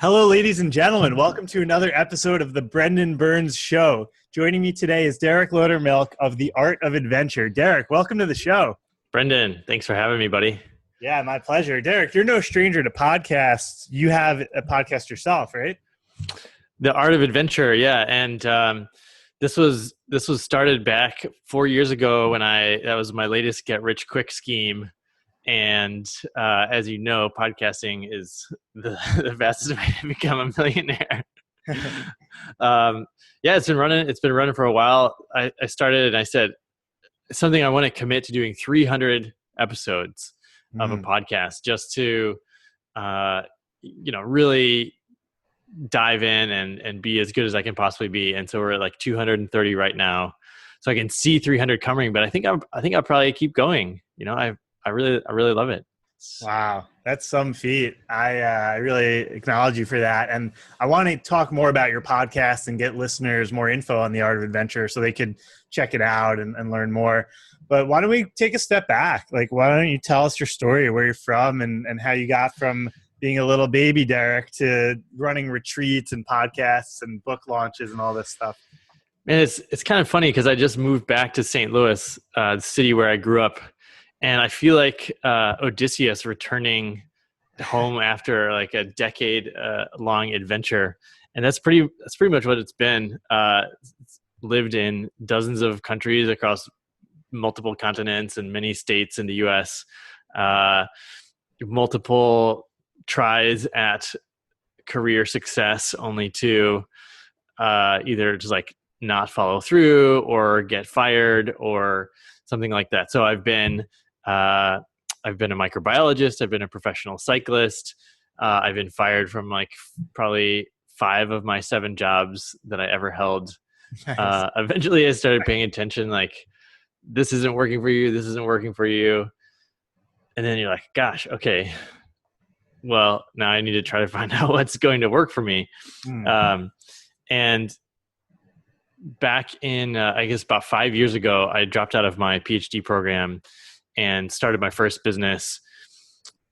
Hello, ladies and gentlemen. Welcome to another episode of the Brendan Burns Show. Joining me today is Derek Loudermilk of The Art of Adventure. Derek, welcome to the show. Brendan, thanks for having me, buddy. Yeah, my pleasure. Derek, you're no stranger to podcasts. You have a podcast yourself, right? The Art of Adventure, yeah. And this was started back 4 years ago when that was my latest get rich quick scheme. And as you know, podcasting is the fastest way to become a millionaire. Yeah, it's been running for a while. I started and I said something I want to commit to doing 300 episodes of a podcast just to really dive in and be as good as I can possibly be. And so we're at like 230 right now. So I can see 300 coming, but I think I'll probably keep going. I really love it. Wow, that's some feat. I really acknowledge you for that. And I want to talk more about your podcast and get listeners more info on The Art of Adventure so they can check it out and learn more. But why don't we take a step back? Like, why don't you tell us your story, where you're from and how you got from being a little baby Derek to running retreats and podcasts and book launches and all this stuff? Man, it's kind of funny because I just moved back to St. Louis, the city where I grew up. And I feel like Odysseus returning home after like a decade long adventure. And that's pretty much what it's been. Lived in dozens of countries across multiple continents and many states in the US. Multiple tries at career success only to either just like not follow through or get fired or something like that. So I've been a microbiologist. I've been a professional cyclist. I've been fired from like probably 5 of my 7 jobs that I ever held. Nice. Eventually I started paying attention, like, this isn't working for you. This isn't working for you. And then you're like, gosh, okay, well, now I need to try to find out what's going to work for me. And back in, I guess about 5 years ago, I dropped out of my PhD program and started my first business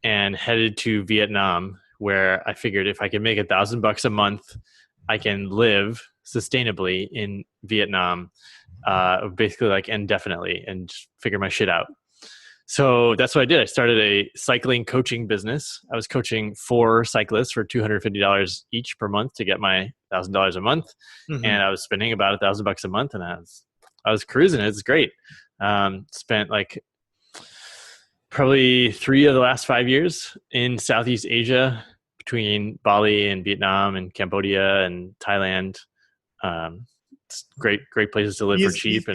and headed to Vietnam, where I figured if I can make $1,000 a month, I can live sustainably in Vietnam, basically like indefinitely, and just figure my shit out. So that's what I did. I started a cycling coaching business. I was coaching 4 cyclists for $250 each per month to get my $1,000 a month. Mm-hmm. And I was spending about $1,000 a month, and I was cruising. It's great. Spent like probably 3 of the last 5 years in Southeast Asia, between Bali and Vietnam and Cambodia and Thailand. It's great places to live for cheap.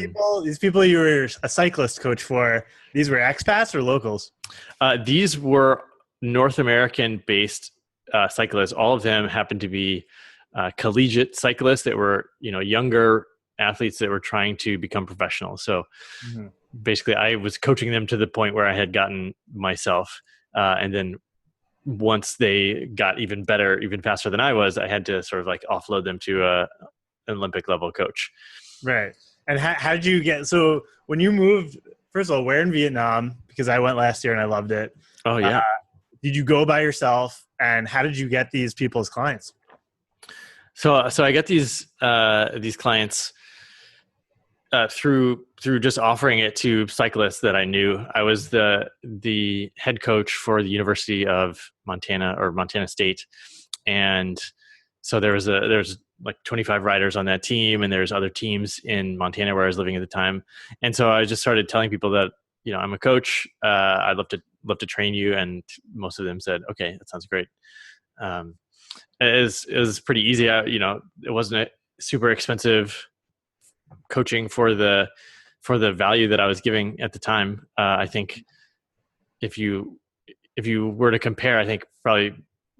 These people you were a cyclist coach for, these were expats or locals? These were North American-based cyclists. All of them happened to be collegiate cyclists that were, younger athletes that were trying to become professional. So basically, I was coaching them to the point where I had gotten myself. And then once they got even better, even faster than I was, I had to sort of like offload them to an Olympic level coach. Right. And how did you get, so when you moved, first of all, where in Vietnam? Because I went last year and I loved it. Oh yeah. Did you go by yourself, and how did you get these people as clients? So I got these clients through just offering it to cyclists that I knew. I was the head coach for the University of Montana, or Montana State, and so there was like 25 riders on that team, and there's other teams in Montana where I was living at the time. And so I just started telling people that, I'm a coach. I'd love to train you. And most of them said, okay, that sounds great. It was pretty easy. It wasn't a super expensive coaching for the value that I was giving at the time. I think if you were to compare, I think probably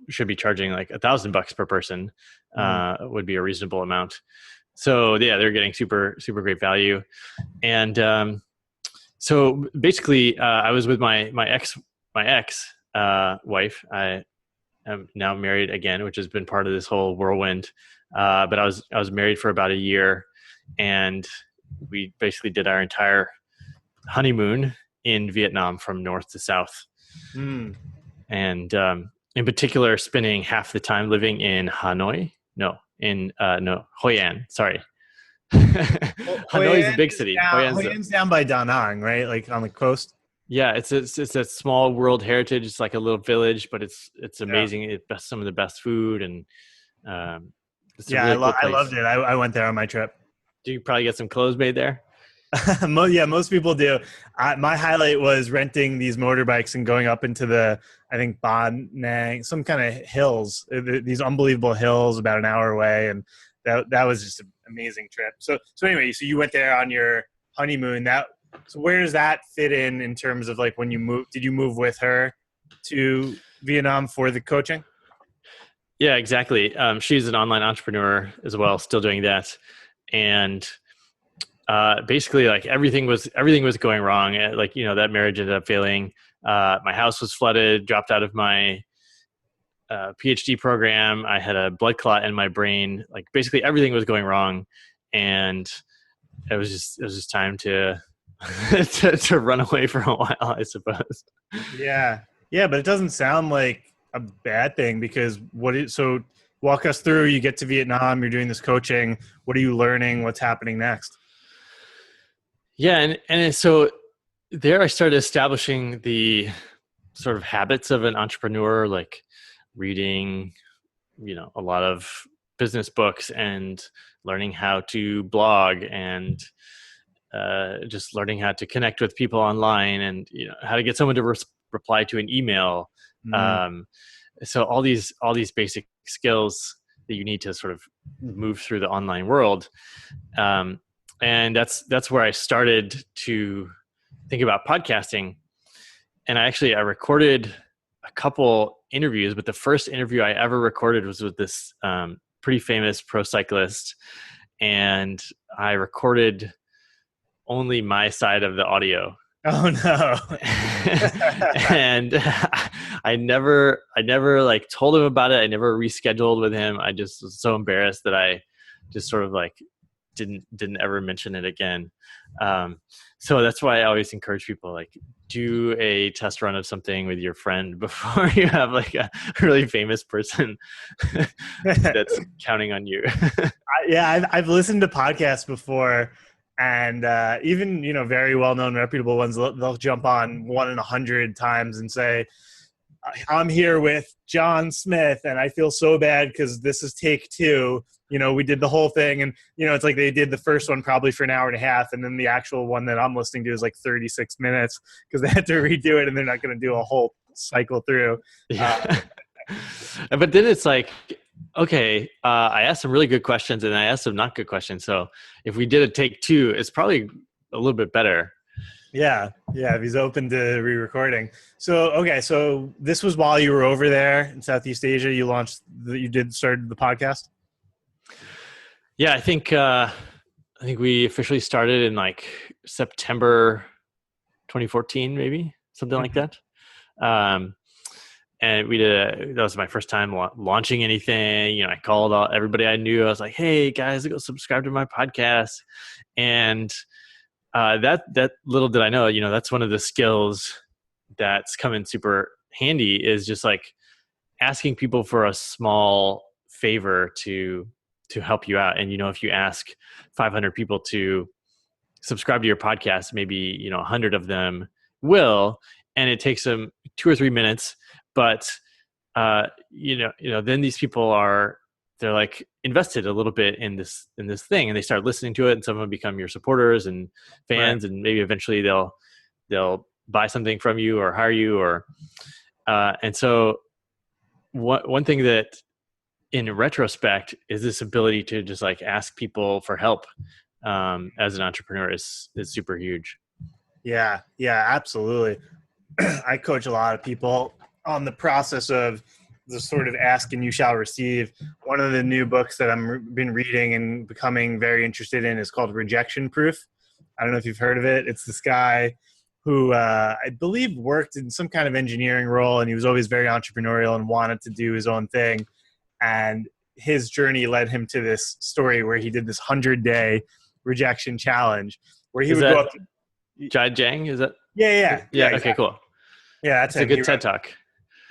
should be charging like $1,000 per person, would be a reasonable amount. So yeah, they're getting super, super great value. And, so basically, I was with my ex wife. I am now married again, which has been part of this whole whirlwind. But I was married for about a year, and we basically did our entire honeymoon in Vietnam from north to south. And in particular, spending half the time living in Hanoi. No, Hoi An. Sorry. Hanoi is a big city. Hoi Hoi An's An's down by Da Nang, right? Like on the coast. yeah, it's a small World Heritage. It's like a little village, but it's Yeah. amazing. It's some of the best food, and it's a Yeah, really cool I loved place. it. I went there on my trip. Do you probably get some clothes made there? Yeah, most people do. My highlight was renting these motorbikes and going up into I think Ban Nang, some kind of hills, these unbelievable hills about an hour away, and that was just an amazing trip. So anyway, so you went there on your honeymoon. So where does that fit in terms of like when you moved? Did you move with her to Vietnam for the coaching? Yeah, exactly. She's an online entrepreneur as well, still doing that, and basically, like everything was going wrong. Like that marriage ended up failing. My house was flooded. Dropped out of my PhD program. I had a blood clot in my brain. Like basically everything was going wrong, and it was just time to to run away for a while, I suppose. Yeah. Yeah, but it doesn't sound like a bad thing because so walk us through, you get to Vietnam, you're doing this coaching. What are you learning? What's happening next? Yeah, and so there I started establishing the sort of habits of an entrepreneur, like reading, a lot of business books and learning how to blog and just learning how to connect with people online and how to get someone to reply to an email. Mm, Um, so all these basic skills that you need to sort of move through the online world. And that's where I started to think about podcasting. And I recorded a couple interviews, but the first interview I ever recorded was with this pretty famous pro cyclist, and I recorded only my side of the audio. oh no. And I never like told him about it. I never rescheduled with him. I just was so embarrassed that I just sort of like didn't ever mention it again. So that's why I always encourage people, like, do a test run of something with your friend before you have like a really famous person that's counting on you. Yeah, I've listened to podcasts before, and even very well known, reputable ones. They'll jump on 1 in 100 times and say, "I'm here with John Smith, and I feel so bad because this is take 2. We did the whole thing, and it's like they did the first one probably for an hour and a half, and then the actual one that I'm listening to is like 36 minutes because they had to redo it, and they're not going to do a whole cycle through." Yeah. But then it's like, okay, I asked some really good questions and I asked some not good questions. So if we did a take 2, it's probably a little bit better. Yeah. If he's open to re-recording. So, okay. So this was while you were over there in Southeast Asia, you started the podcast. Yeah. I think we officially started in like September 2014, maybe something like that. And that was my first time launching anything. I called everybody I knew. I was like, "Hey guys, go subscribe to my podcast." And that little did I know, that's one of the skills that's come in super handy, is just like asking people for a small favor to help you out. And if you ask 500 people to subscribe to your podcast, maybe 100 of them will, and it takes them 2 or 3 minutes. But then these people they're like invested a little bit in this thing, and they start listening to it, and some of them become your supporters and fans, right. And maybe eventually they'll buy something from you or hire you, or and so one thing that in retrospect is this ability to just like ask people for help as an entrepreneur is super huge. Yeah, absolutely. I coach a lot of people on the process of the sort of ask and you shall receive. One of the new books that I've been reading and becoming very interested in is called Rejection Proof. I don't know if you've heard of it. It's this guy who I believe worked in some kind of engineering role, and he was always very entrepreneurial and wanted to do his own thing. And his journey led him to this story where he did this 100-day rejection challenge where he would go up to Jai Jang, is that? Yeah, Okay, exactly. cool. Yeah, that's a good TED Talk.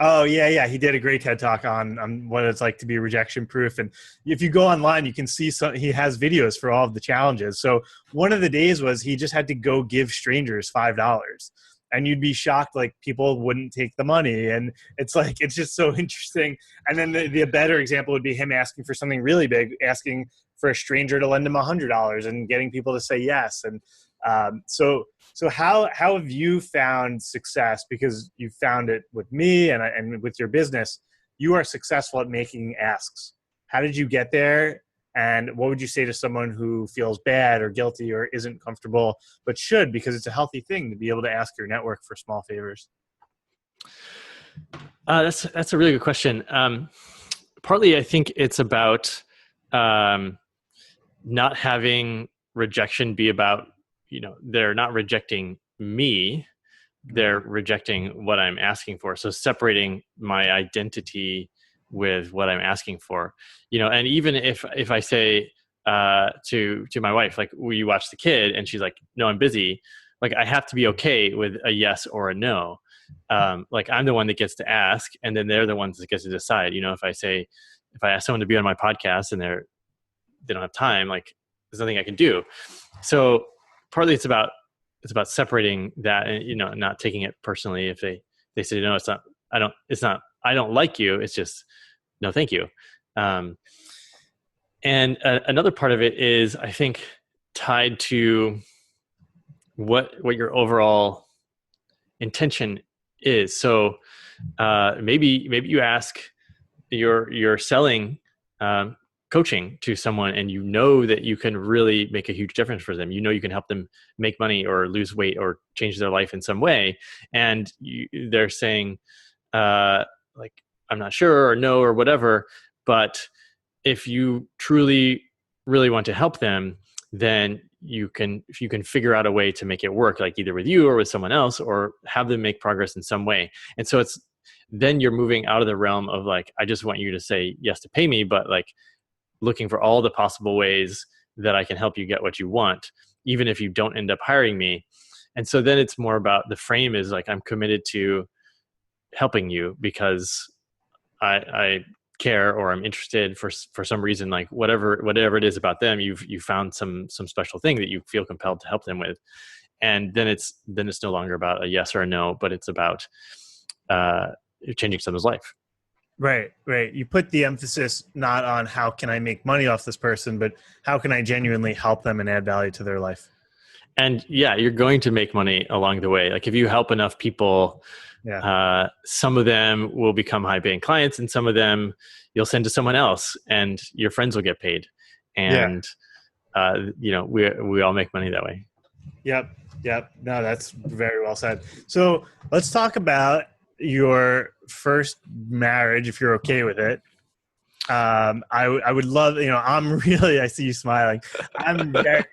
Oh yeah, yeah. He did a great TED talk on what it's like to be rejection proof. And if you go online, you can see he has videos for all of the challenges. So one of the days was he just had to go give strangers $5. And you'd be shocked, like people wouldn't take the money. And it's like it's just so interesting. And then the better example would be him asking for something really big, asking for a stranger to lend him $100 and getting people to say yes. And so how have you found success? Because you found it with me and with your business, you are successful at making asks. How did you get there? And what would you say to someone who feels bad or guilty or isn't comfortable, but should, because it's a healthy thing to be able to ask your network for small favors? That's a really good question. Partly, I think it's about not having rejection be about, they're not rejecting me, they're rejecting what I'm asking for. So separating my identity with what I'm asking for, and even if I say to my wife, like, will you watch the kid? And she's like, no, I'm busy. Like, I have to be okay with a yes or a no. Like, I'm the one that gets to ask, and then they're the ones that get to decide. If I ask someone to be on my podcast and they don't have time, like, there's nothing I can do. So partly it's about separating that and, not taking it personally. If they say, no, I don't like you. It's just, no, thank you. And another part of it is, I think, tied to what your overall intention is. So maybe you ask, you're selling coaching to someone, and that you can really make a huge difference for them. You can help them make money or lose weight or change their life in some way. And they're saying, like, I'm not sure, or no, or whatever. But if you truly, really want to help them, then if you can figure out a way to make it work, like either with you or with someone else, or have them make progress in some way. And so then you're moving out of the realm of, like, I just want you to say yes to pay me, but like looking for all the possible ways that I can help you get what you want, even if you don't end up hiring me. And so then it's more about, the frame is like, I'm committed to helping you because I care, or I'm interested for some reason, like whatever it is about them, you found some special thing that you feel compelled to help them with. And then it's no longer about a yes or a no, but it's about changing someone's life. Right. You put the emphasis not on how can I make money off this person, but how can I genuinely help them and add value to their life? And yeah, you're going to make money along the way. Like, if you help enough people, some of them will become high-paying clients, and some of them you'll send to someone else, and your friends will get paid. And we all make money that way. Yep. No, that's very well said. So let's talk about your first marriage, if you're okay with it. I would love, I see you smiling. I'm very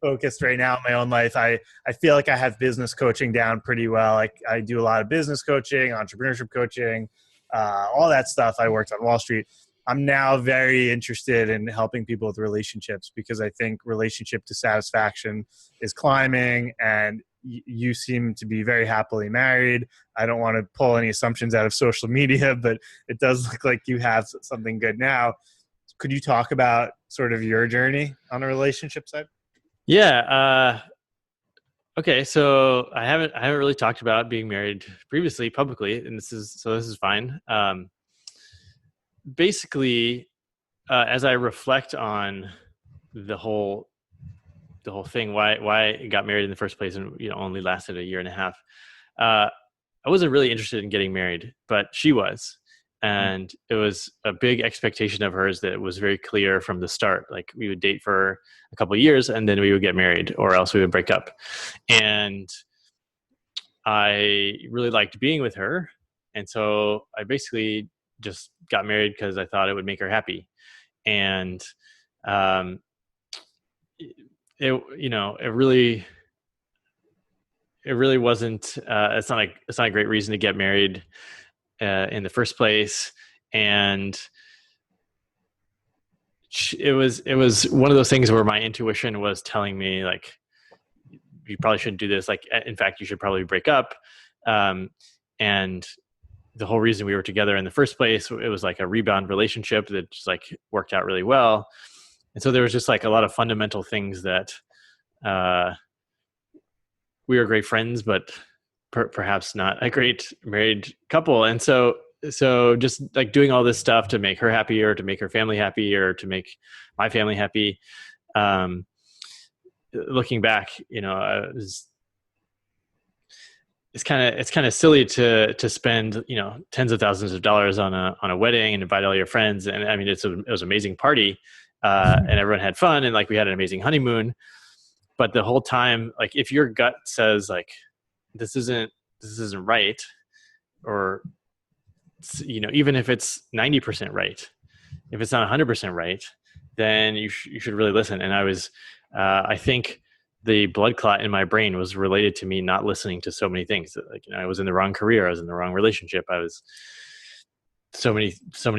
focused right now in my own life. I feel like I have business coaching down pretty well. Like, I do a lot of business coaching, entrepreneurship coaching, all that stuff. I worked on Wall Street. I'm now very interested in helping people with relationships, because I think relationship to satisfaction is climbing, and you seem to be very happily married. I don't want to pull any assumptions out of social media, but it does look like you have something good now. Could you talk about sort of your journey on the relationship side? Yeah. Okay. So I haven't really talked about being married previously publicly, and this is fine. Basically, as I reflect on the whole thing, why I got married in the first place, and only lasted a year and a half. I wasn't really interested in getting married, but she was, and it was a big expectation of hers that it was very clear from the start. Like, we would date for a couple of years, and then we would get married, or else we would break up. And I really liked being with her, and so I basically just got married because I thought it would make her happy. And it really wasn't. It's not a great reason to get married in the first place. And it was one of those things where my intuition was telling me, like, you probably shouldn't do this. Like, in fact, you should probably break up. And the whole reason we were together in the first place. It was like a rebound relationship that just like worked out really well. And so there was just like a lot of fundamental things that we were great friends, but perhaps not a great married couple. And so just like doing all this stuff to make her happy, or to make her family happy, or to make my family happy. Looking back, it's kind of silly to spend, tens of thousands of dollars on a wedding and invite all your friends. And I mean, it was an amazing party, and everyone had fun, and like we had an amazing honeymoon. But the whole time, like if your gut says like, this isn't right, or, even if it's 90% right, if it's not 100% right, then you should really listen. And I think the blood clot in my brain was related to me not listening to so many things. Like, I was in the wrong career. I was in the wrong relationship. So many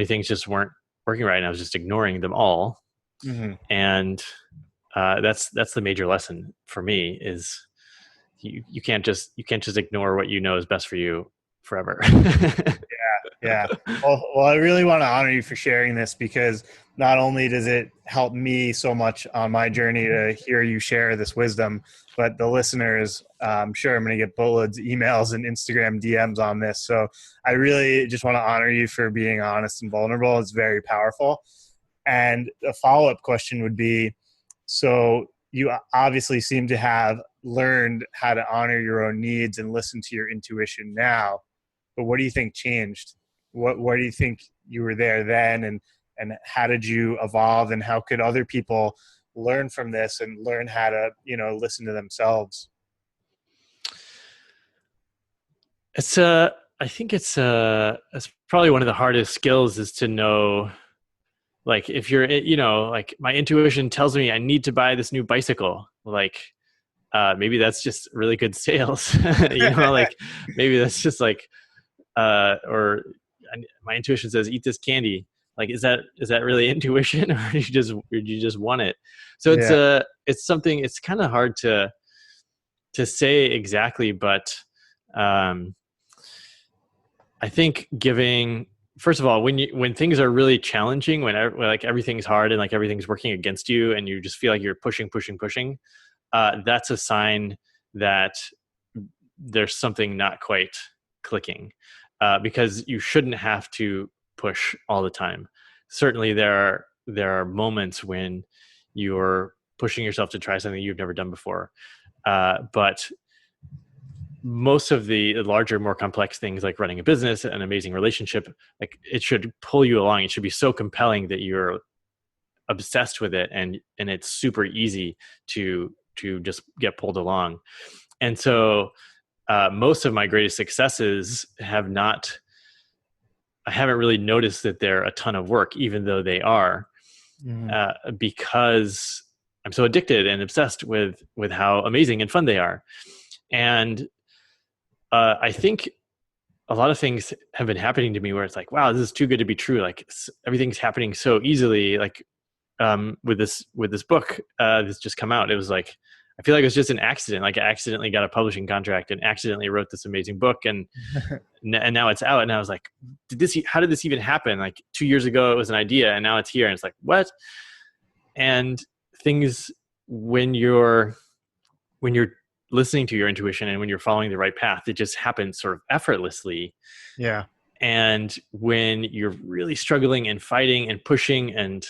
things just weren't working right. And I was just ignoring them all. Mm-hmm. And that's the major lesson for me is you can't just ignore what you know is best for you forever. Yeah. Well, I really want to honor you for sharing this, because not only does it help me so much on my journey to hear you share this wisdom, but the listeners, I'm sure I'm going to get boatloads of emails and Instagram DMs on this. So I really just want to honor you for being honest and vulnerable. It's very powerful. And a follow-up question would be, so you obviously seem to have learned how to honor your own needs and listen to your intuition now, but what do you think changed? What do you think you were there then, and how did you evolve, and how could other people learn from this and learn how to, listen to themselves? I think it's probably one of the hardest skills, is to know, like, if you're, like my intuition tells me I need to buy this new bicycle, like, maybe that's just really good sales, like maybe that's just like, or my intuition says eat this candy. Like, is that really intuition, or did you just want it? So it's something, it's kind of hard to say exactly, but I think first of all, when things are really challenging, when like everything's hard and like everything's working against you, and you just feel like you're pushing, that's a sign that there's something not quite clicking, because you shouldn't have to push all the time. Certainly there are moments when you're pushing yourself to try something you've never done before. But most of the larger, more complex things, like running a business, an amazing relationship, like it should pull you along. It should be so compelling that you're obsessed with it, and it's super easy to just get pulled along. And so most of my greatest successes I haven't really noticed that they're a ton of work, even though they are, because I'm so addicted and obsessed with how amazing and fun they are. And I think a lot of things have been happening to me where it's like, wow, this is too good to be true. Like everything's happening so easily. Like with this book that's just come out, it was like, I feel like it was just an accident. Like I accidentally got a publishing contract and accidentally wrote this amazing book, and now it's out. And I was like, how did this even happen? Like 2 years ago, it was an idea, and now it's here. And it's like, what? And things, when you're listening to your intuition and when you're following the right path, it just happens sort of effortlessly. Yeah. And when you're really struggling and fighting and pushing, and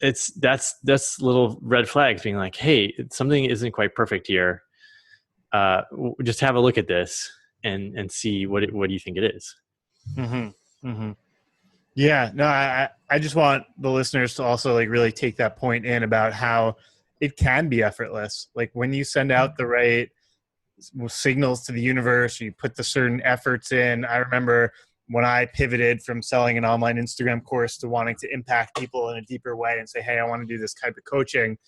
that's little red flags being like, hey, something isn't quite perfect here. Just have a look at this and see what do you think it is. Mm-hmm. Mm-hmm. Yeah, no, I just want the listeners to also like really take that point in about how it can be effortless. Like when you send out the right signals to the universe, you put the certain efforts in. I remember when I pivoted from selling an online Instagram course to wanting to impact people in a deeper way and say, hey, I want to do this type of coaching.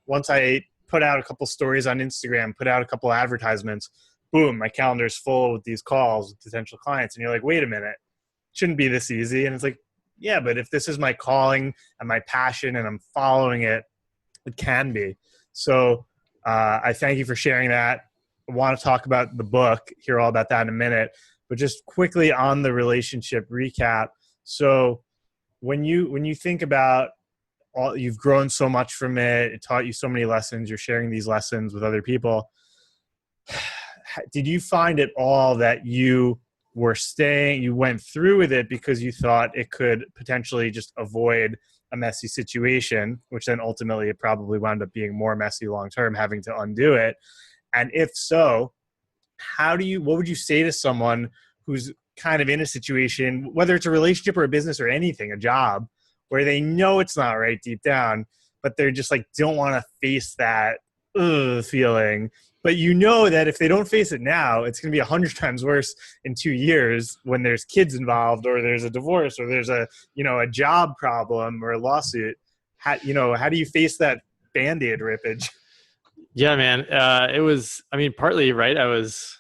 Once I put out a couple stories on Instagram, put out a couple advertisements, boom, my calendar's full with these calls with potential clients. And you're like, wait a minute, it shouldn't be this easy. And it's like, yeah, but if this is my calling and my passion and I'm following it, it can be. So I thank you for sharing that. I want to talk about the book, hear all about that in a minute. but just quickly on the relationship recap. So when you think about you've grown so much from it, it taught you so many lessons, you're sharing these lessons with other people. Did you find at all that you went through with it because you thought it could potentially just avoid a messy situation, which then ultimately it probably wound up being more messy long-term, having to undo it? And if so, what would you say to someone who's kind of in a situation, whether it's a relationship or a business or anything, a job, where they know it's not right deep down, but they're just like, don't want to face that feeling. But you know that if they don't face it now, it's going to be 100 times worse in 2 years when there's kids involved, or there's a divorce, or there's a job problem or a lawsuit. How do you face that Band-Aid rippage? Yeah, man. It was, partly, right. I was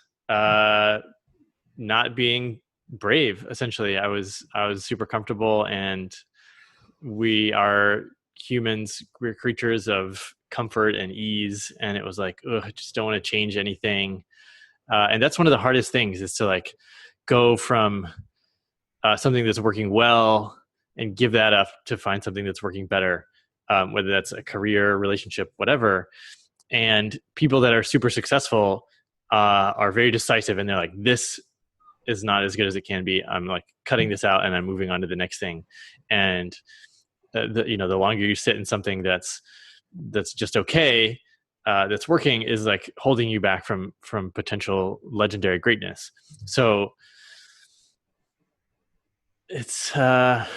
not being brave. Essentially, I was super comfortable, and we are humans. We're creatures of comfort and ease, and it was like, I just don't want to change anything. And that's one of the hardest things, is to like go from something that's working well and give that up to find something that's working better, whether that's a career, relationship, whatever. And people that are super successful are very decisive, and they're like, this is not as good as it can be. I'm like cutting this out and I'm moving on to the next thing. And the longer you sit in something that's just okay, that's working, is like holding you back from potential legendary greatness. So it's some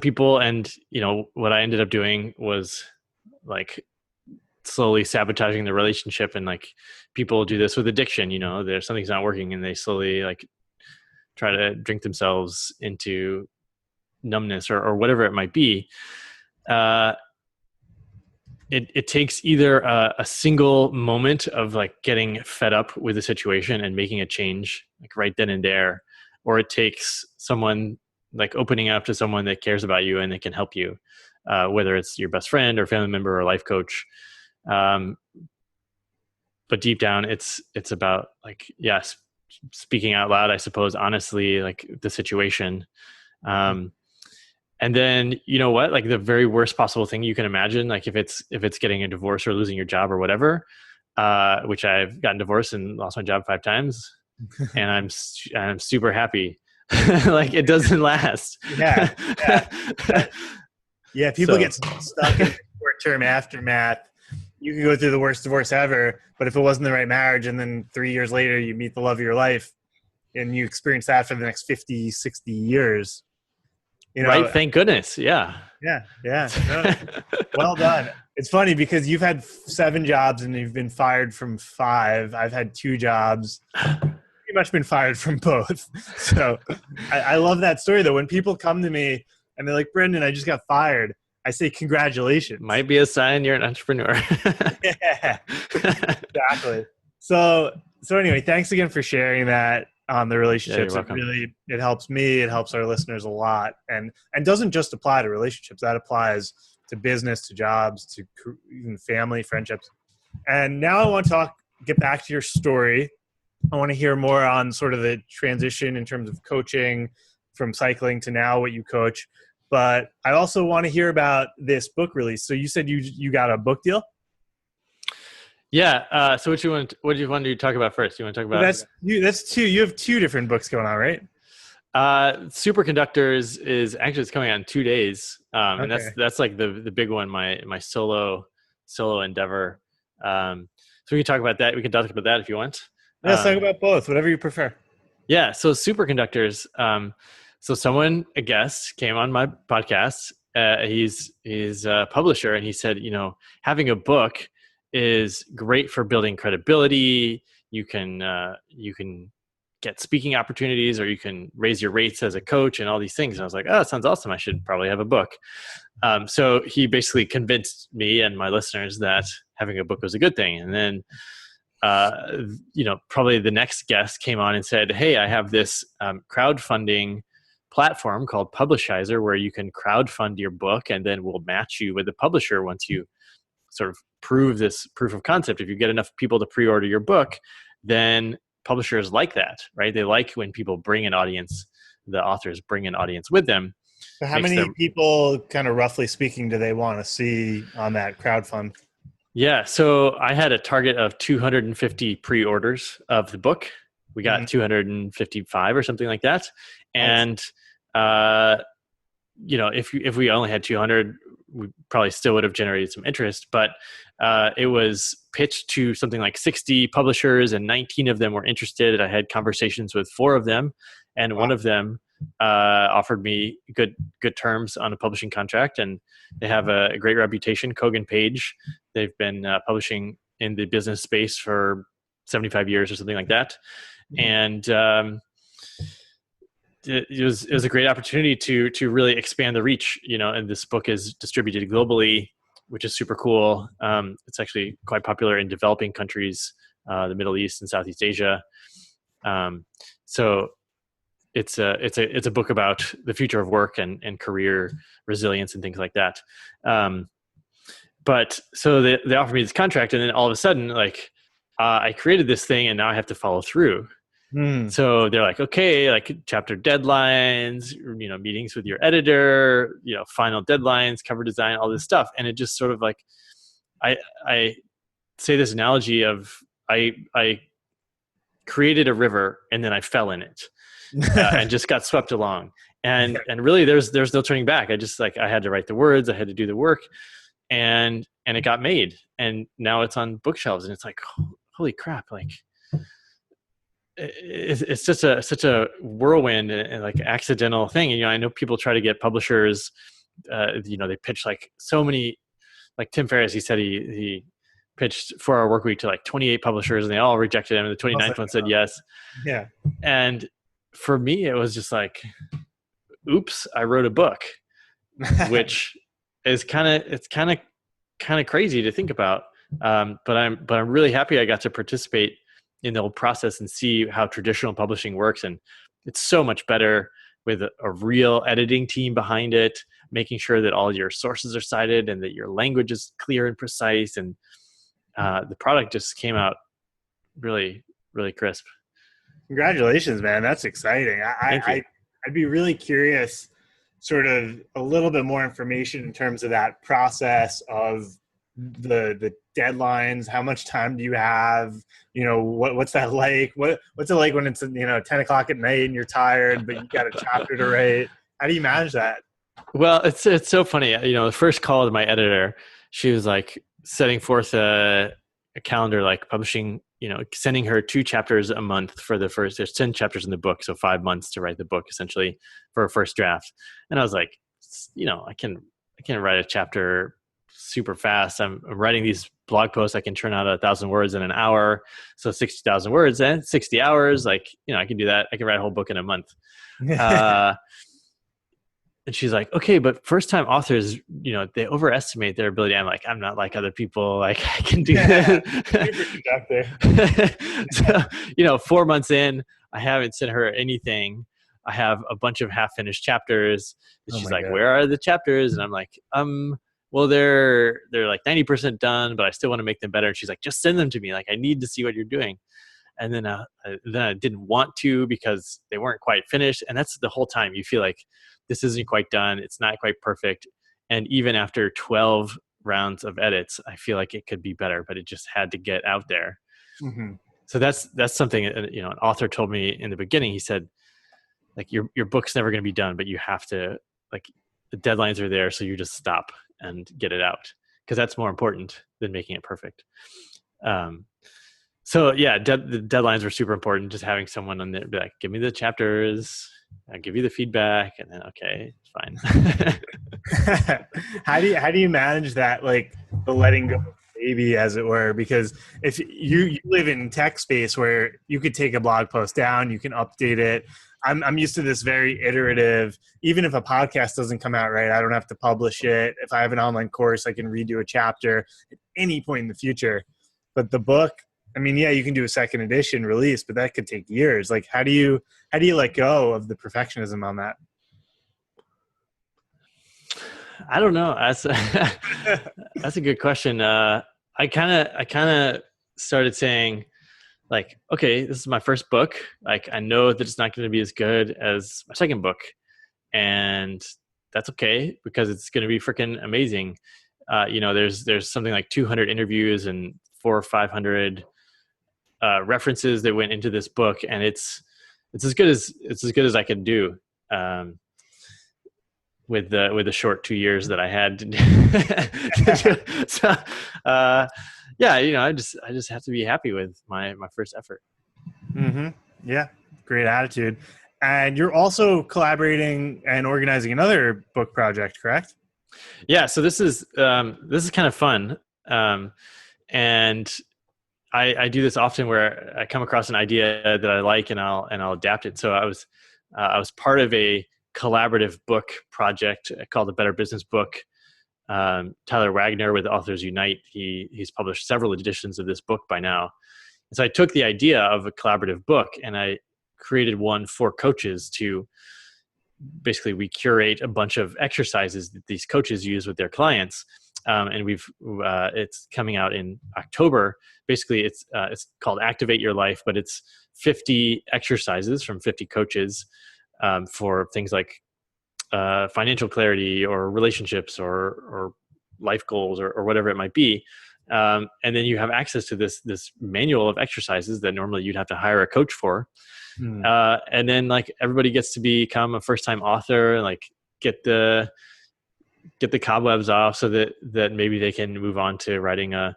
people, and what I ended up doing was like slowly sabotaging the relationship. And like, people do this with addiction, there's something's not working, and they slowly like try to drink themselves into numbness or whatever it might be. It takes either a single moment of like getting fed up with the situation and making a change like right then and there, or it takes someone like opening up to someone that cares about you and that can help you, whether it's your best friend or family member or life coach. But deep down, it's about like, yes, speaking out loud, I suppose, honestly, like the situation. And then, like the very worst possible thing you can imagine, like if it's getting a divorce or losing your job or whatever, which I've gotten divorced and lost my job 5 times, and I'm super happy. Like it doesn't last. Yeah. People get stuck in short-term aftermath. You can go through the worst divorce ever, but if it wasn't the right marriage, and then 3 years later you meet the love of your life and you experience that for the next 50, 60 years. Right. Thank goodness. Yeah. Yeah. No, well done. It's funny because you've had 7 jobs and you've been fired from 5. I've had 2 jobs. Pretty much been fired from both. So I love that story though. When people come to me and they're like, Brendan, I just got fired, I say, congratulations. Might be a sign you're an entrepreneur. Yeah, exactly. So anyway, thanks again for sharing that on the relationships. Yeah, it helps me. It helps our listeners a lot. And doesn't just apply to relationships. That applies to business, to jobs, to even family, friendships. And now I want to get back to your story. I want to hear more on sort of the transition in terms of coaching from cycling to now what you coach. But I also want to hear about this book release. So you said you got a book deal? Yeah. So what do you want to talk about first? You want to talk about that's 2. You have 2 different books going on, right? Superconductors it's coming out in 2 days. And that's like the big one, my solo endeavor. So we can talk about that. We can talk about that if you want. Let's talk about both, whatever you prefer. Yeah. So superconductors. So a guest came on my podcast. He's a publisher, and he said, having a book is great for building credibility. You can get speaking opportunities, or you can raise your rates as a coach and all these things. And I was like, oh, that sounds awesome. I should probably have a book. So he basically convinced me and my listeners that having a book was a good thing. And then, probably the next guest came on and said, hey, I have this crowdfunding platform called Publishizer where you can crowdfund your book, and then we'll match you with a publisher once you sort of prove this proof of concept. If you get enough people to pre-order your book, then publishers like that, right? They like when people bring an audience, the authors bring an audience with them. So how many people, kind of roughly speaking, do they want to see on that crowdfund? Yeah, so I had a target of 250 pre-orders of the book. We got 255 or something like that. And if we only had 200, we probably still would have generated some interest. But it was pitched to something like 60 publishers, and 19 of them were interested. I had conversations with 4 of them, and one of them offered me good terms on a publishing contract. And they have a great reputation, Kogan Page. They've been publishing in the business space for 75 years or something like that. And it was a great opportunity to really expand the reach, and this book is distributed globally, which is super cool. It's actually quite popular in developing countries, the Middle East and Southeast Asia. So it's a book about the future of work and career resilience and things like that. But so they offered me this contract, and then all of a sudden, I created this thing, and now I have to follow through. So they're like, okay, like chapter deadlines, meetings with your editor, final deadlines, cover design, all this stuff. And it just sort of like, I say this analogy of I created a river and then I fell in it and just got swept along. And really there's no turning back. I had to write the words, I had to do the work, and it got made. And now it's on bookshelves, and it's like, holy crap, like, it's such a whirlwind and like accidental thing. And, I know people try to get publishers, they pitch like so many, like Tim Ferriss, he said he pitched 4 Hour Workweek to like 28 publishers, and they all rejected him. And the 29th one said yes. Yeah. And for me, it was just like, oops, I wrote a book, which is kind of crazy to think about. But I'm really happy I got to participate in the whole process and see how traditional publishing works. And it's so much better with a real editing team behind it, making sure that all your sources are cited and that your language is clear and precise. And the product just came out really, really crisp. Congratulations, man. That's exciting. I'd be really curious, sort of a little bit more information in terms of that process of the deadlines. How much time do you have? What's that like? What's it like when it's 10 o'clock at night and you're tired, but you got a chapter to write? How do you manage that? Well, it's so funny. The first call to my editor, she was like setting forth a calendar, like publishing, sending her 2 chapters a month for the first. There's 10 chapters in the book, so 5 months to write the book essentially for a first draft. And I was like, I can write a chapter super fast. I'm writing these blog posts. I can turn out 1,000 words in an hour. So 60,000 words and 60 hours. Like, I can do that. I can write a whole book in a month. And she's like, okay, but first time authors, they overestimate their ability. I'm like, I'm not like other people. Like, I can do that. So, 4 months in, I haven't sent her anything. I have a bunch of half finished chapters. And she's like, God, where are the chapters? And I'm like, well, they're like 90% done, but I still want to make them better. And she's like, just send them to me. Like, I need to see what you're doing. And then I didn't want to because they weren't quite finished. And that's the whole time you feel like this isn't quite done. It's not quite perfect. And even after 12 rounds of edits, I feel like it could be better, but it just had to get out there. Mm-hmm. So that's something, an author told me in the beginning. He said, like, your book's never going to be done, but you have to, like, the deadlines are there. So you just stop and get it out, because that's more important than making it perfect. So yeah, the deadlines were super important. Just having someone on there be like, give me the chapters, I'll give you the feedback, and then okay, fine. How do you manage that, like the letting go baby, as it were? Because if you live in tech space where you could take a blog post down, you can update it. I'm used to this very iterative. Even if a podcast doesn't come out right, I don't have to publish it. If I have an online course, I can redo a chapter at any point in the future. But the book, I mean, yeah, you can do a second edition release, but that could take years. Like, how do you let go of the perfectionism on that? I don't know. That's a good question. I kind of started saying, like, okay, this is my first book. Like, I know that it's not going to be as good as my second book, and that's okay because it's going to be freaking amazing. There's something like 200 interviews and 400 or 500 references that went into this book, and it's as good as I could do. Um, with the short 2 years that I had to do. So, yeah, I just have to be happy with my first effort. Mm-hmm. Yeah, great attitude. And you're also collaborating and organizing another book project, correct? Yeah, so this is kind of fun, and I do this often where I come across an idea that I like and I'll adapt it. So I was part of a collaborative book project called the Better Business Book. Tyler Wagner with Authors Unite, he's published several editions of this book by now. And so I took the idea of a collaborative book and I created one for coaches to basically, we curate a bunch of exercises that these coaches use with their clients. And it's coming out in October. Basically, it's called Activate Your Life, but it's 50 exercises from 50 coaches for things like financial clarity or relationships or life goals or whatever it might be. And then you have access to this manual of exercises that normally you'd have to hire a coach for. And then like everybody gets to become a first-time author and like get the cobwebs off so that maybe they can move on to writing a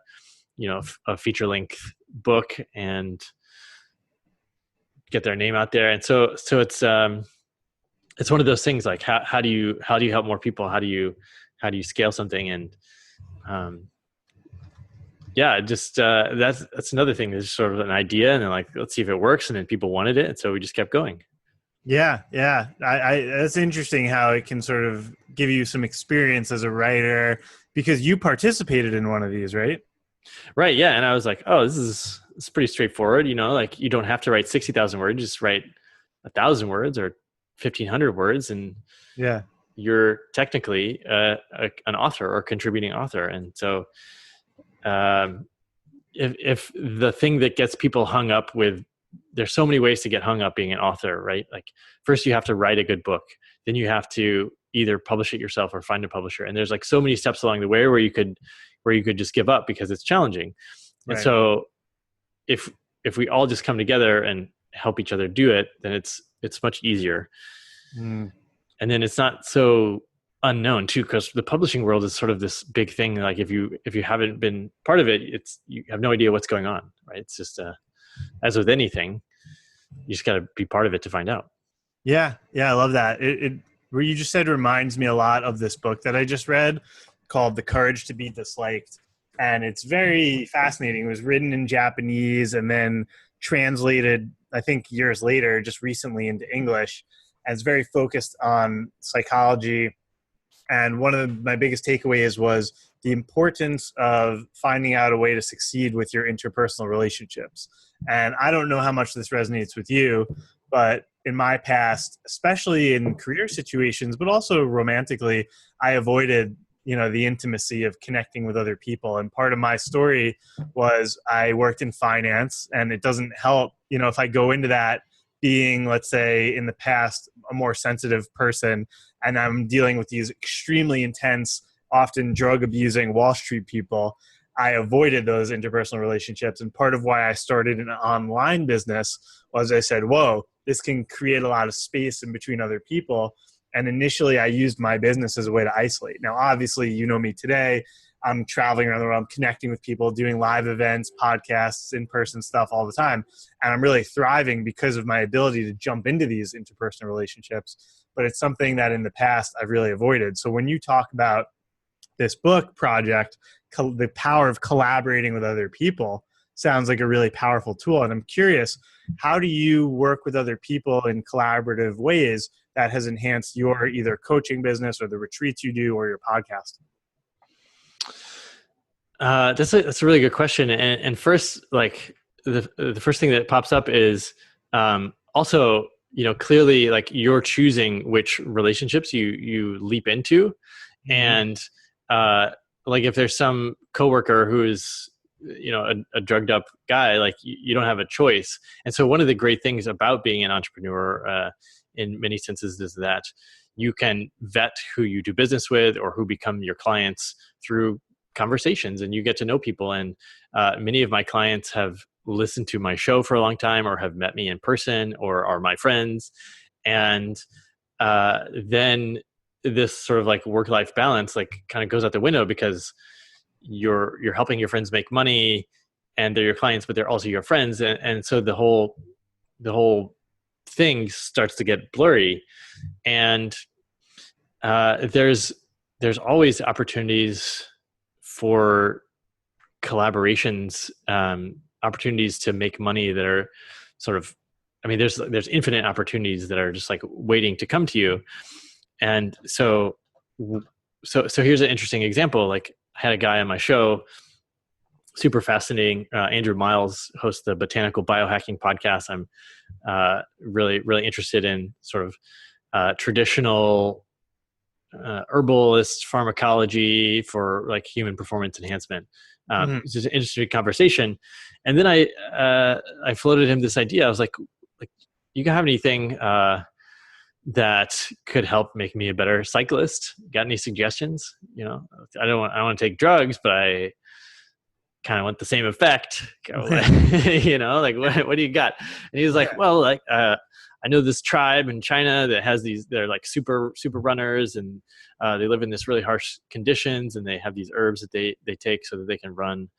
feature-length book and get their name out there. And so it's one of those things like how do you help more people? How do you scale something? And that's another thing. There's sort of an idea and then like, let's see if it works. And then people wanted it. And so we just kept going. Yeah. I that's interesting how it can sort of give you some experience as a writer because you participated in one of these, right? Right. Yeah. And I was like, oh, it's pretty straightforward. Like you don't have to write 60,000 words, just write 1,000 words or 1,500 words. And yeah, you're technically an author or contributing author. And so if the thing that gets people hung up with, there's so many ways to get hung up being an author, right? Like first you have to write a good book, then you have to either publish it yourself or find a publisher. And there's like so many steps along the way where you could just give up because it's challenging. Right. And so if we all just come together and help each other do it, then it's much easier. And then it's not so unknown too, because the publishing world is sort of this big thing. Like if you haven't been part of it, you have no idea what's going on, right? It's just as with anything, you just got to be part of it to find out. Yeah, I love that. It what you just said reminds me a lot of this book that I just read called The Courage to Be Disliked, and it's very fascinating. It was written in Japanese and then translated, I think, years later, just recently into English. And it's very focused on psychology. And one of my biggest takeaways was the importance of finding out a way to succeed with your interpersonal relationships. And I don't know how much this resonates with you, but in my past, especially in career situations, but also romantically, I avoided, the intimacy of connecting with other people. And part of my story was I worked in finance, and it doesn't help, if I go into that being, let's say, in the past, a more sensitive person, and I'm dealing with these extremely intense, often drug abusing Wall Street people, I avoided those interpersonal relationships. And part of why I started an online business was I said, whoa, this can create a lot of space in between other people. And initially I used my business as a way to isolate. Now, obviously, you know me today, I'm traveling around the world, I'm connecting with people, doing live events, podcasts, in-person stuff all the time. And I'm really thriving because of my ability to jump into these interpersonal relationships. But it's something that in the past I've really avoided. So when you talk about this book project, the power of collaborating with other people sounds like a really powerful tool. And I'm curious, how do you work with other people in collaborative ways that has enhanced your either coaching business or the retreats you do or your podcast? That's a really good question. And first, like the first thing that pops up is also, clearly like you're choosing which relationships you leap into. Mm-hmm. And like if there's some coworker who is a drugged up guy, like you don't have a choice. And so one of the great things about being an entrepreneur, in many senses, is that you can vet who you do business with or who become your clients through conversations, and you get to know people. And many of my clients have listened to my show for a long time, or have met me in person, or are my friends. And then this sort of like work-life balance like kind of goes out the window, because you're helping your friends make money, and they're your clients, but they're also your friends. And so the whole thing starts to get blurry. And there's always opportunities for collaborations, opportunities to make money that are sort of, I mean, there's infinite opportunities that are just like waiting to come to you. And so here's an interesting example. Like, I had a guy on my show, super fascinating. Andrew Miles hosts the Botanical Biohacking podcast. I'm really, really interested in sort of traditional herbalist pharmacology for like human performance enhancement. It's just an interesting conversation. And then I floated him this idea. I was like, you have anything that could help make me a better cyclist? Got any suggestions? I don't want to take drugs, but I kind of want the same effect. Like what do you got? And he was like, well, like I know this tribe in China that has they're like super runners, and they live in this really harsh conditions, and they have these herbs that they take so that they can run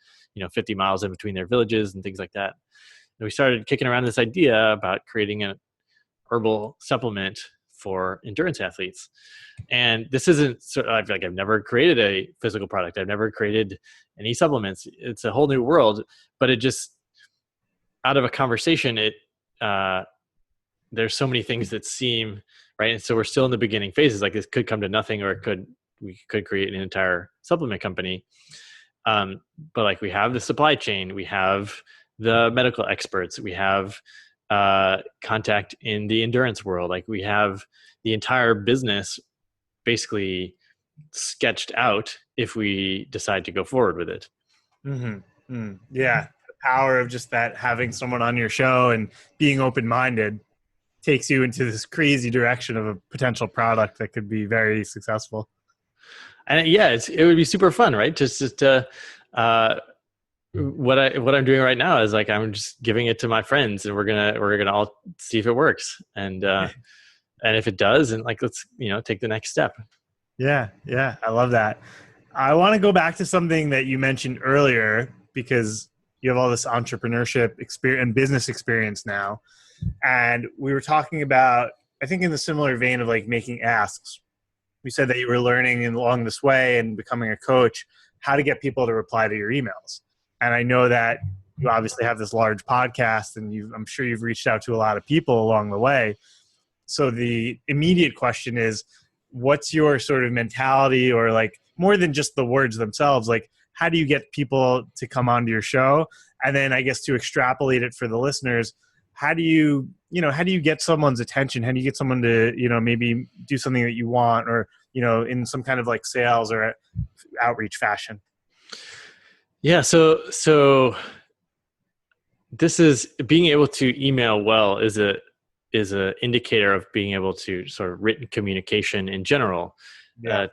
50 miles in between their villages and things like that. And we started kicking around this idea about creating an herbal supplement for endurance athletes. And this isn't I've never created a physical product. I've never created any supplements. It's a whole new world, but it just, out of a conversation, there's so many things that seem right. And so we're still in the beginning phases. Like, this could come to nothing, or we could create an entire supplement company. But like, we have the supply chain, we have the medical experts, we have contact in the endurance world. Like, we have the entire business basically sketched out if we decide to go forward with it. Mm-hmm. Mm. Yeah. The power of just that, having someone on your show and being open-minded takes you into this crazy direction of a potential product that could be very successful. And yeah, it would be super fun, right? Just what I'm doing right now is like, I'm just giving it to my friends, and we're gonna all see if it works, and if it does, and like, let's take the next step. Yeah, I love that. I want to go back to something that you mentioned earlier, because you have all this entrepreneurship experience and business experience now, and we were talking about, I think, in the similar vein of like making asks. You said that you were learning along this way and becoming a coach how to get people to reply to your emails. And I know that you obviously have this large podcast, and I'm sure you've reached out to a lot of people along the way. So the immediate question is, what's your sort of mentality, or like, more than just the words themselves, like, how do you get people to come onto your show? And then I guess to extrapolate it for the listeners, how do you get someone's attention? How do you get someone to, maybe do something that you want, or, in some kind of like sales or outreach fashion? Yeah. So this is, being able to email well is a indicator of being able to sort of written communication in general,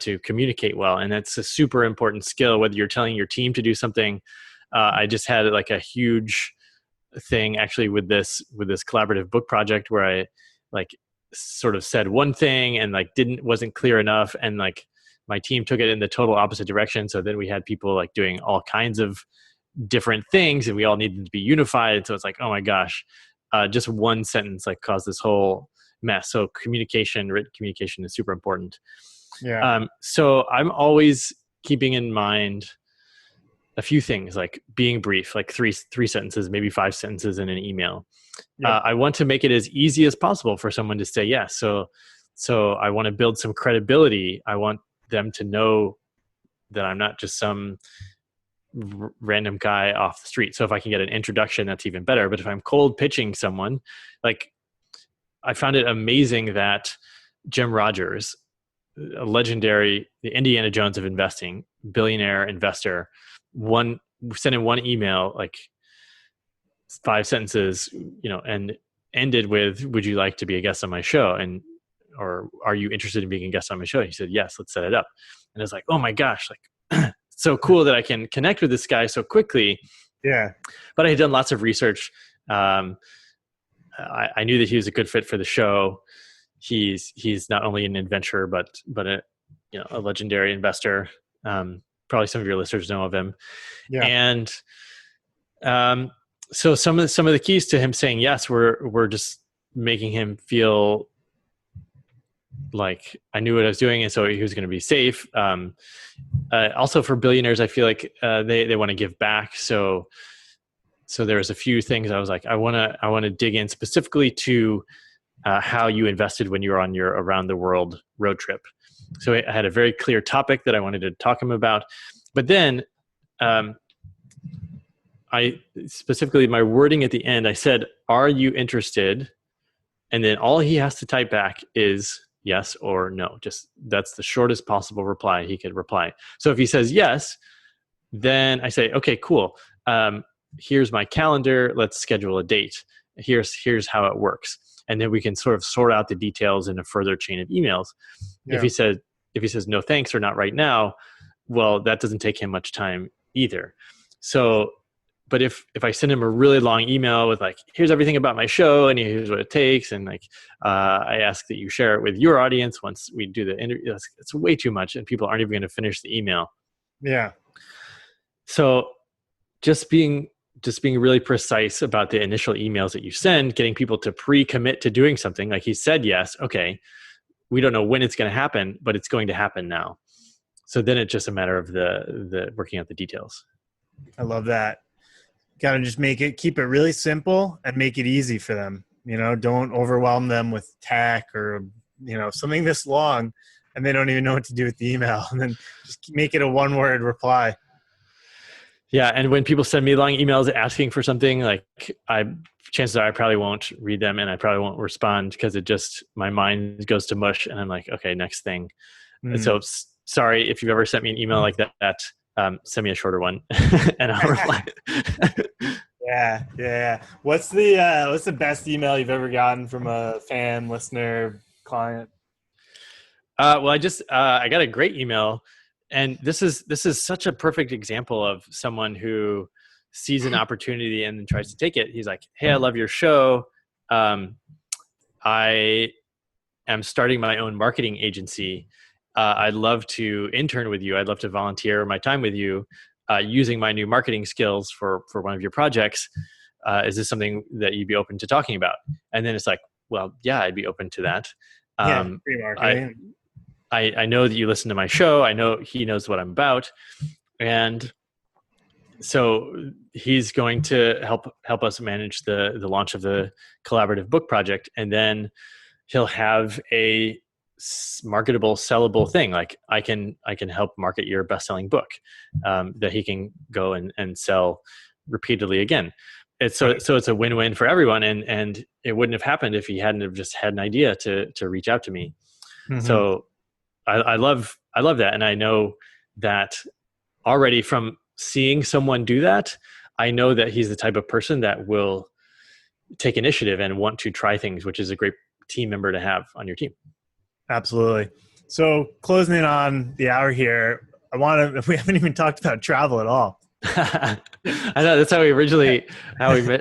to communicate well. And that's a super important skill, whether you're telling your team to do something. I just had like a huge thing actually with this collaborative book project, where I like sort of said one thing and like wasn't clear enough, and like my team took it in the total opposite direction. So then we had people like doing all kinds of different things, and we all needed to be unified. So it's like, oh my gosh, just one sentence like caused this whole mess. So written communication is super important. Yeah. So I'm always keeping in mind a few things, like being brief, like three sentences, maybe 5 sentences in an email. Yep. I want to make it as easy as possible for someone to say yes. So I want to build some credibility. I want them to know that I'm not just some random guy off the street. So if I can get an introduction, that's even better. But if I'm cold pitching someone, like, I found it amazing that Jim Rogers, a legendary, the Indiana Jones of investing, billionaire investor, won sent him one email, like 5 sentences, and ended with, "Would you like to be a guest on my show?" Or "Are you interested in being a guest on my show?" He said, "Yes, let's set it up." And I was like, "Oh my gosh, like so cool that I can connect with this guy so quickly." Yeah. But I had done lots of research. I knew that he was a good fit for the show. He's not only an adventurer, but a legendary investor. Probably some of your listeners know of him. Yeah. And so some of the keys to him saying yes were just making him feel like I knew what I was doing, and so he was going to be safe. Also, for billionaires, I feel like they want to give back. So there was a few things I was like, I want to dig in specifically to how you invested when you were on your around the world road trip. So I had a very clear topic that I wanted to talk to him about, but then I specifically, my wording at the end, I said, "Are you interested?" And then all he has to type back is yes or no. Just that's the shortest possible reply he could reply. So if he says yes, then I say, "Okay, cool. Here's my calendar. Let's schedule a date. Here's how it works." And then we can sort of sort out the details in a further chain of emails. Yeah. If he says no thanks or not right now, well, that doesn't take him much time either. So, but if I send him a really long email with like, "Here's everything about my show and here's what it takes," and like I ask that you share it with your audience once we do the interview, it's way too much, and people aren't even going to finish the email. Yeah. So just being really precise about the initial emails that you send, getting people to pre-commit to doing something. Like he said yes, okay, we don't know when it's going to happen, but it's going to happen now. So then it's just a matter of the working out the details. I love that. Got to just keep it really simple and make it easy for them. Don't overwhelm them with tech or, something this long and they don't even know what to do with the email, and then just make it a one-word reply. Yeah. And when people send me long emails asking for something, like chances are I probably won't read them and I probably won't respond because my mind goes to mush and I'm like, okay, next thing. And so sorry if you've ever sent me an email like that, send me a shorter one and I'll reply. Yeah. What's the best email you've ever gotten from a fan, listener, client? Well, I got a great email, and this is such a perfect example of someone who sees an opportunity and then tries to take it. He's like, "Hey, I love your show. I am starting my own marketing agency. I'd love to intern with you. I'd love to volunteer my time with you using my new marketing skills for one of your projects. Is this something that you'd be open to talking about?" And then it's like, well, yeah, I'd be open to that. Free marketing. I know that you listen to my show. I know he knows what I'm about. And so he's going to help us manage the launch of the collaborative book project. And then he'll have a marketable, sellable thing. Like I can help market your best-selling book that he can go and sell repeatedly again. So it's a win-win for everyone. And it wouldn't have happened if he hadn't have just had an idea to reach out to me. Mm-hmm. So I love that. And I know that already from seeing someone do that, I know that he's the type of person that will take initiative and want to try things, which is a great team member to have on your team. Absolutely. So closing in on the hour here, we haven't even talked about travel at all. I know that's how we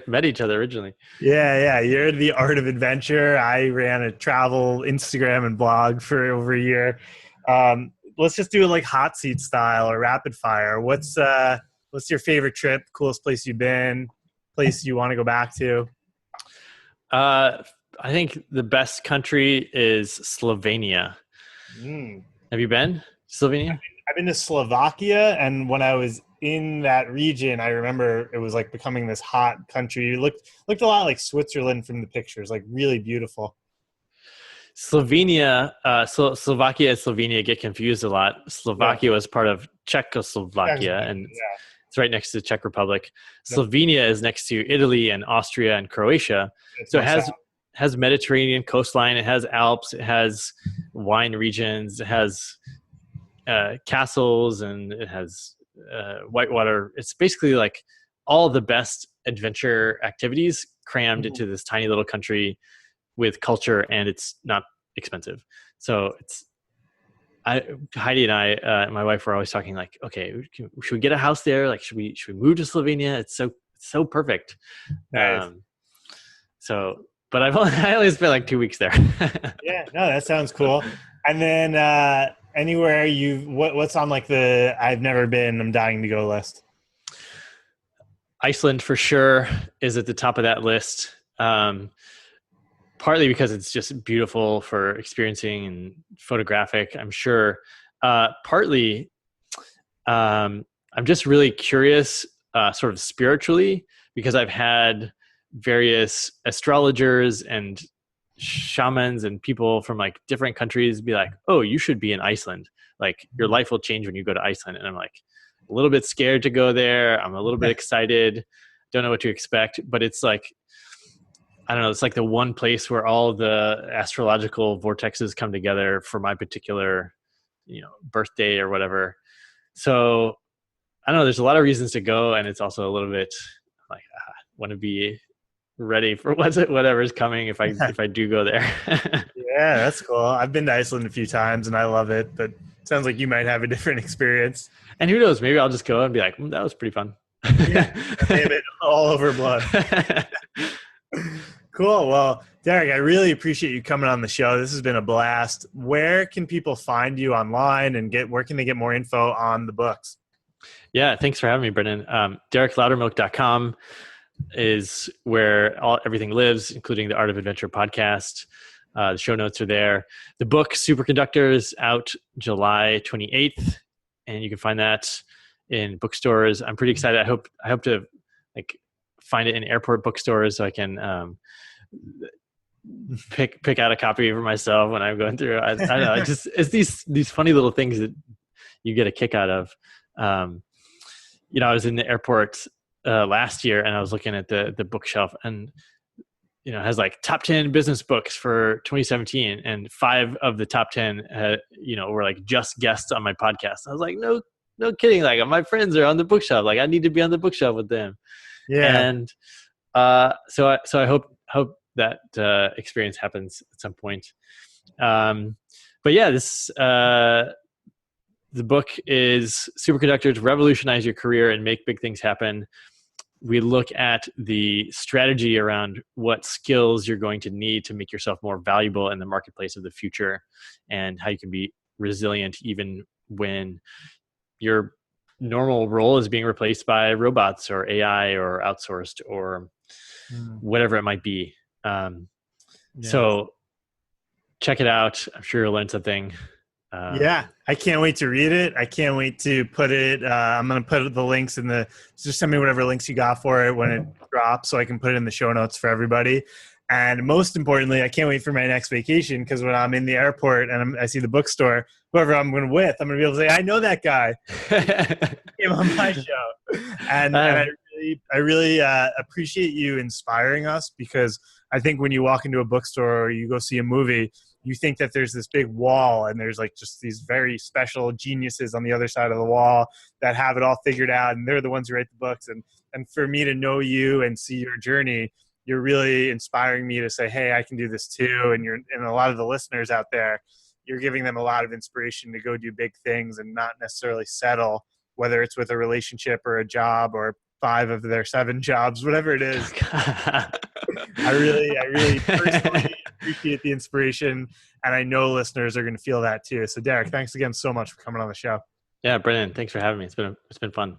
met each other originally. Yeah. You're the Art of Adventure. I ran a travel Instagram and blog for over a year. Let's just do it like hot seat style or rapid fire. What's your favorite trip? Coolest place you've been? Place you want to go back to? I think the best country is Slovenia. Have you been Slovenia? I've been to Slovakia, and when I was in that region, I remember it was like becoming this hot country. It looked a lot like Switzerland from the pictures, like really beautiful. Slovenia, Slovakia and Slovenia get confused a lot. Slovakia was part of Czechoslovakia, and it's right next to the Czech Republic. Slovenia is next to Italy and Austria and Croatia. So it has Mediterranean coastline. It has Alps. It has wine regions. It has castles, and it has whitewater. It's basically like all the best adventure activities crammed Mhm. into this tiny little country with culture, and it's not expensive. So Heidi and I, my wife, were always talking like, okay, should we get a house there? Like, should we move to Slovenia? It's so perfect. Nice. So, but I only spent like 2 weeks there. Yeah, no, that sounds cool. And then anywhere what's on like the I've never been, I'm dying to go list? Iceland for sure is at the top of that list. Partly because it's just beautiful for experiencing and photographic, I'm sure. Partly, I'm just really curious, sort of spiritually, because I've had various astrologers and shamans and people from like different countries be like, "Oh, you should be in Iceland. Like your life will change when you go to Iceland." And I'm like a little bit scared to go there. I'm a little bit excited. Don't know what to expect, but it's like, I don't know, it's like the one place where all the astrological vortexes come together for my particular, birthday or whatever. So I don't know, there's a lot of reasons to go, and it's also a little bit like, want to be ready for whatever's coming if I do go there. Yeah, that's cool. I've been to Iceland a few times and I love it, but it sounds like you might have a different experience. And who knows, maybe I'll just go and be like, that was pretty fun. Yeah, name it all over blood. Cool. Well, Derek, I really appreciate you coming on the show. This has been a blast. Where can people find you online and where can they get more info on the books? Yeah, thanks for having me, Brendan. DerekLoudermilk.com is where everything lives, including the Art of Adventure podcast. The show notes are there. The book Superconductors out July 28th, and you can find that in bookstores. I'm pretty excited. I hope to like find it in airport bookstores so I can pick out a copy for myself when I'm going through. I don't know. It's these funny little things that you get a kick out of. I was in the airport last year, and I was looking at the bookshelf, and it has like top 10 business books for 2017, and 5 of the top 10 were like just guests on my podcast. I was like, no kidding, like my friends are on the bookshelf, like I need to be on the bookshelf with them. Yeah. And so I hope that experience happens at some point. But yeah, the book is Superconductors: Revolutionize Your Career and Make Big Things Happen. We look at the strategy around what skills you're going to need to make yourself more valuable in the marketplace of the future, and how you can be resilient even when your normal role is being replaced by robots or AI or outsourced or whatever it might be. So check it out. I'm sure you'll learn something. Yeah, I can't wait to read it. I can't wait to put it. I'm going to put the links just send me whatever links you got for it when it drops so I can put it in the show notes for everybody. And most importantly, I can't wait for my next vacation, because when I'm in the airport and I see the bookstore, whoever I'm going with, I'm going to be able to say, I know that guy. He came on my show. And I really appreciate you inspiring us, because I think when you walk into a bookstore or you go see a movie, you think that there's this big wall and there's like just these very special geniuses on the other side of the wall that have it all figured out, and they're the ones who write the books. And for me to know you and see your journey, you're really inspiring me to say, hey, I can do this too. And a lot of the listeners out there, you're giving them a lot of inspiration to go do big things and not necessarily settle, whether it's with a relationship or a job or 5 of their 7 jobs, whatever it is. I really personally appreciate the inspiration, and I know listeners are going to feel that too. So Derek, thanks again so much for coming on the show. Yeah, Brendan, thanks for having me. It's been fun.